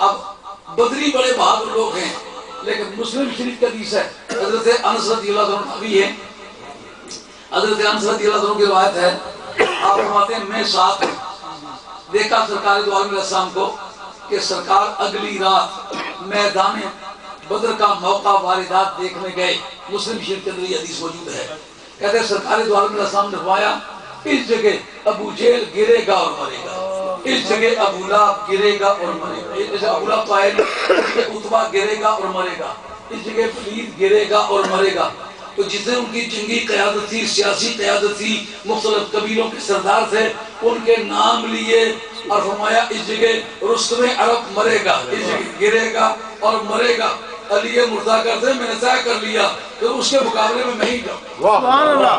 اب بدری بڑے بہادر لوگ ہیں، لیکن مسلم شریف کی حدیث ہے، حضرت انس رضی اللہ عنہ بھی ہے، حضرت انس رضی اللہ عنہ کی روایت ہے، آپ فرماتے ہیں میں ساتھ دیکھا سرکار دو عالم علیہ السلام کو کہ سرکار اگلی رات میدان بدر کا موقع واردات دیکھنے گئے۔ مسلم شریف کے اندر یہ حدیث موجود ہے، کہتے ہیں سرکار دو عالم علیہ السلام نے فرمایا اس جگہ ابو جہل گرے گا اور مرے گا، اس جگہ ابو لہب گرے گا اور مرے گا، اس جگہ ابو لہب تو آئے نہیں، اس جگہ عتبہ گرے گا اور مرے گا، اس جگہ ولید گرے گا اور مرے گا۔ تو جتنے ان کی جنگی قیادت تھی، سیاسی قیادت تھی، مختلف قبیلوں کے سردار تھے، ان کے نام لیے اور فرمایا اس جگہ رستم عرب مرے گا، اس جگہ گرے گا اور مرے گا۔ علی مرتضیٰ کرتے ہیں میں نے طے کر لیا کہ اس کے مقابلے میں نہیں جاؤں۔ سبحان اللہ،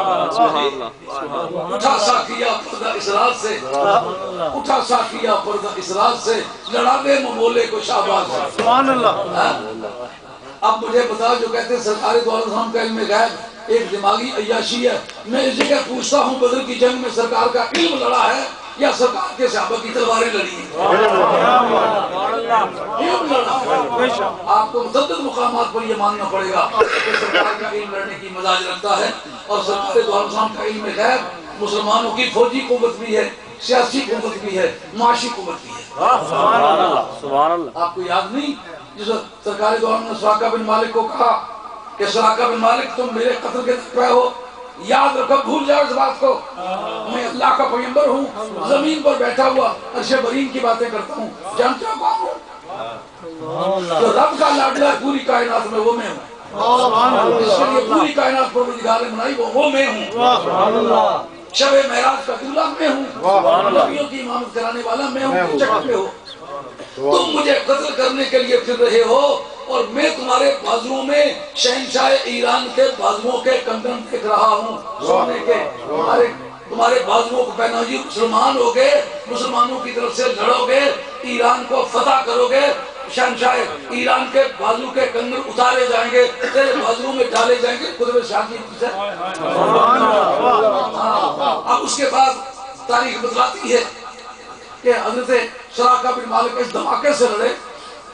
اٹھا ساکیہ پردہ اسرار سے، اٹھا ساکیہ پردہ اسرار سے، لڑا دے ممولے کو شہباز سے۔ سبحان اللہ۔ اب مجھے بتا جو کہتے ہیں سرکار دو عالم ہم کا علم غیب ایک دماغی عیاشی ہے، میں اس جگہ پوچھتا ہوں بدر کی جنگ میں سرکار کا علم لڑا ہے یا سرکار کے صحابہ کی تلواریں لڑی ہیں؟ علم لڑا ہے۔ آپ کو متعدد مقامات پر یہ ماننا پڑے گا کہ سرکار کا علم لڑنے کی مزاج رکھتا ہے، اور سرکار دو عالم کا علم غیب مسلمانوں کی فوجی قوت بھی ہے، سیاسی قوت بھی ہے، معاشی قوت بھی ہے۔ سبحان اللہ، سبحان اللہ۔ آپ کو یاد نہیں جس سرکار دو عالم نے سراقہ بن مالک کو کہا کہ سراقہ بن مالک تم میرے قتل کے طرف ہو، یاد رکھو بھول جاؤ اس بات کو، میں اللہ کا پیغمبر ہوں، زمین پر بیٹھا ہوا عرش برین کی باتیں کرتا ہوں، جانتے ہو کون ہوں؟ جو رب کا لاڈلا ہے پوری کائنات میں وہ میں ہوں، اس کے لیے پوری کائنات پروردگار نے بنائی وہ میں ہوں، شب معراج کا دلہا میں ہوں، نبیوں کی امامت کرانے والا میں ہوں، چک پہ ہو، تم مجھے قتل کرنے کے لیے پھر رہے ہو اور میں تمہارے بازوؤں میں شہنشاہ ایران کے بازوؤں کے کنگن دیکھ رہا ہوں سونے کے، تمہارے بازوؤں کو پہنا، یہ مسلمان ہو گئے، مسلمانوں کی طرف سے لڑو گے، ایران کو فتح کرو گے، شہنشاہ ایران کے بازو کے کنگن اتارے جائیں گے، تیرے بازوؤں میں ڈالے جائیں گے، قدرت شاہ کی سے۔ اب اس کے بعد تاریخ بتلاتی ہے کہ حضرت سراقہ بن مالک اس دھماکے سے لڑے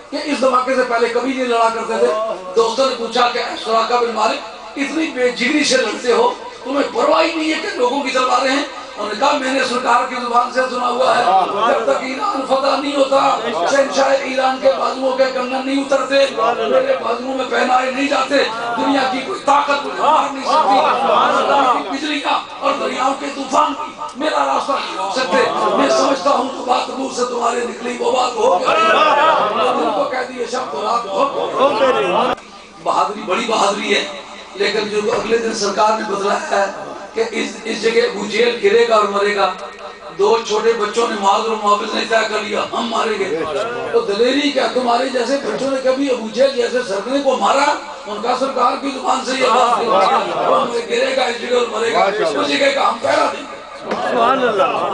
کہ اس دھماکے سے پہلے کبھی نہیں لڑا کرتے تھے۔ دوستوں نے پوچھا کہ سراقہ بن مالک اتنی بے جگری سے لڑتے ہو، تمہیں پرواہ ہی نہیں ہے کہ لوگوں کی تلواریں ہیں؟ انہوں نے کہا میں نے سرکار کی زبان سے سنا ہوا ہے جب تک ایران فتح نہیں ہوتا شہنشاہ ایران کے بازوؤں کے کنگن نہیں اترتے، میرے بازوؤں میں پہنائے نہیں جاتے، دنیا کی کوئی طاقت مجھے مار نہیں سکتی، بجلیاں اور دریاؤں کے طوفان کی میرا راستہ نہیں روک سکتے۔ میں سمجھتا ہوں تو بات منہ سے تمہارے نکلی وہ بات ہو گئی، دل کو کہہ دیے شب تو رات ہو گئی۔ بہادری بڑی بہادری ہے، لیکن جو اگلے دن سرکار نے بتلایا ہے کہ اس جگہ ابو جہل گرے گا اور مرے گا، دو چھوٹے بچوں نے معاذ و معاوض نے طے کر لیا ہم ماریں گے، تو دلیری کیا تمہارے جیسے بچوں نے کبھی ابو جہل جیسے سرکنے کو مارا؟ ان کا سرکار کی زبان سے یہ بات گرے گا اس جگہ اور مرے گا، اس جگہ کا ہم پہرا دیں گے۔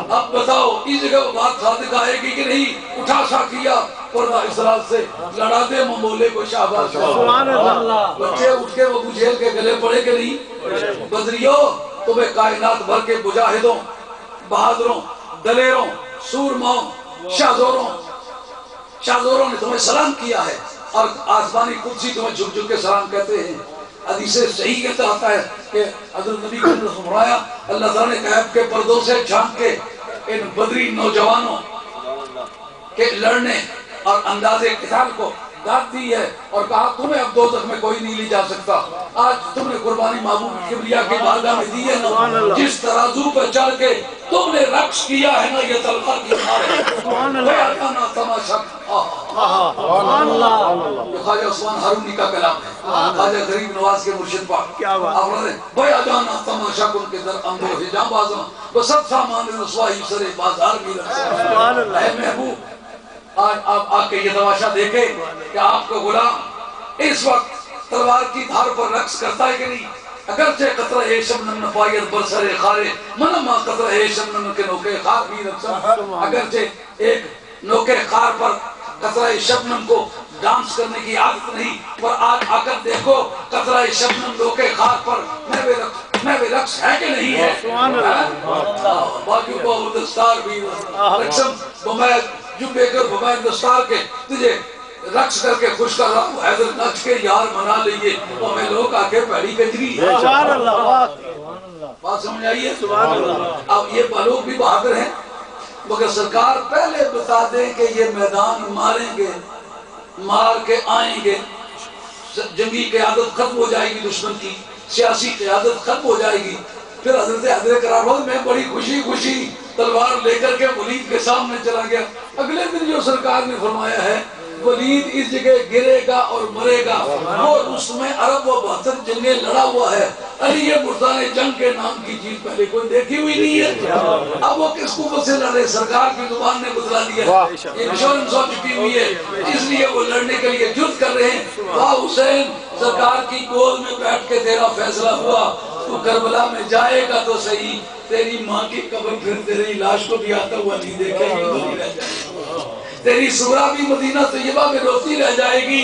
اب بتاؤ اس جگہ بات صادق آئے گی کہ نہیں؟ اٹھا ساکیہ پردہ اسرار سے، لڑا دے ممولے کو شہباز۔ بچے اٹھ کے ابو جہل کے گلے پڑے کہ نہیں؟ بدریو تمہیں کائنات بھر کے مجاہدوں، بہادروں، دلیروں، سورماؤں، شاہزوروں نے تمہیں سلام کیا ہے، اور آسمانی قدسی تمہیں جھک جھک کے سلام کہتے ہیں۔ حدیث صحیح کہتا آتا ہے کہ حضرت نبی نے فرمایا اللہ تعالیٰ نے غیب کے پردوں سے جھانک کے ان بدری نوجوانوں کے لڑنے اور انداز قتال کو داد دی ہے اور کہا تمہیں اب دوزخ میں کوئی نہیں لے جا سکتا۔ آج تم نے قربانی محبوب کبریا کی بارگاہ میں دی ہے نا، جس ترازو پر چڑھ کے تم نے رقص کیا ہے نا، یہ تلوار کی مار ہے۔ بیعتانا تماشا یہ خواجہ عثمان ہارونی کا کلام ہے، خواجہ غریب نواز کے مرشد پاک بیعتانا تماشا کن کے در اندر حجام بازاں بسد سامان رسوائی سرے بازار بھی رکھتا۔ اے محبوب آج آپ آ کے یہ تماشا دیکھیں کہ آپ کو غلام اس وقت تلوار کی دھار پر رقص کرتا ہے کہ نہیں؟ اگرچہ قطرہ شبنم نفایت برسر خارے منما قطرہ شبنم کے نوکے خار بھی رقصا، اگرچہ ایک نوکے خار پر قطرہ شبنم کو ڈانس کرنے کی عادت نہیں، پر آج آ کر دیکھو قطرہ شبنم نوکے خار پر میں بھی رقص ہے کہ نہیں ہے؟ باقی کو دستار بھی رقصم بمید جبے کر ببائے دستار کے تجھے رقص کر کے خوش کر رہا ہوں حیدر نچ کے یار منا لئیے اور میں لوگ آکے پیڑی کنجری سبحان اللہ بات سمجھ آئیے اب یہ لوگ بھی بہادر ہیں مگر سرکار پہلے بتا دیں کہ یہ میدان ماریں گے مار کے آئیں گے جنگی قیادت ختم ہو جائے گی دشمن کی سیاسی قیادت ختم ہو جائے گی پھر حضرت حیدر کرار میں بڑی خوشی تلوار لے کر کے ولید کے سامنے چلا گیا اگلے دن جو سرکار نے فرمایا ہے ولید اس جگہ گرے گا اور مرے گا وہ رستم عرب و 72 جنگیں لڑا ہوا ہے علی مرزا نے جنگ کے نام کی چیز پہلے کوئی دیکھی ہوئی نہیں ہے اب وہ کس قوت سے لڑے سرکار کی زبان نے بتلا دیا انشورنس ہو چکی ہوئی ہے اس لیے وہ لڑنے کے لیے جد کر رہے ہیں واہ حسین سرکار کی گود میں بیٹھ کے تیرا فیصلہ ہوا تو کربلا میں جائے گا تو صحیح تیری ماں کی قبر پھر تیری لاش کو بھی آتا ہوا نہیں دیکھے گی تیری سغرا بھی مدینہ طیبہ میں روتی رہ جائے گی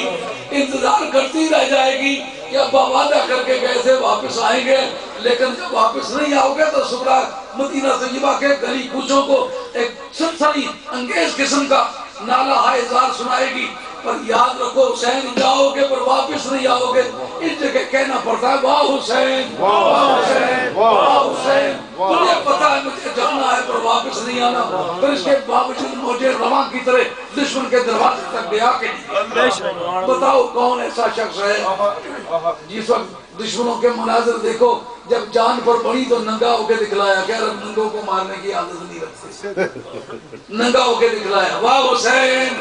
انتظار کرتی رہ جائے گی کہ ابا وعدہ کر کے گئے تھے واپس آئیں گے لیکن جب واپس نہیں آؤ گے تو سغرا مدینہ طیبہ کے گلی کوچوں کو ایک سلسلی انگیز قسم کا نالہ ہائزار سنائے گی پر یاد رکھو حسین جاؤ گے پر واپس نہیں آؤ گے اس جگہ کہنا پڑتا ہے واہ حسین واہ حسین واہ حسین تجھے پتا ہے مجھے جانا ہے پر واپس نہیں آنا پر اس کے باوجود مجھے رواں کی طرح دشمن کے دروازے تک گیا کہ نہیں بتاؤ کون ایسا شخص ہے جس وقت دشمنوں کے مناظر دیکھو جب جان پر پڑی تو ننگا ہو کے دکھلایا کہ رب ننگوں کو مارنے کی عادت نہیں رکھتے ننگا ہو کے دکھلایا واہ حسین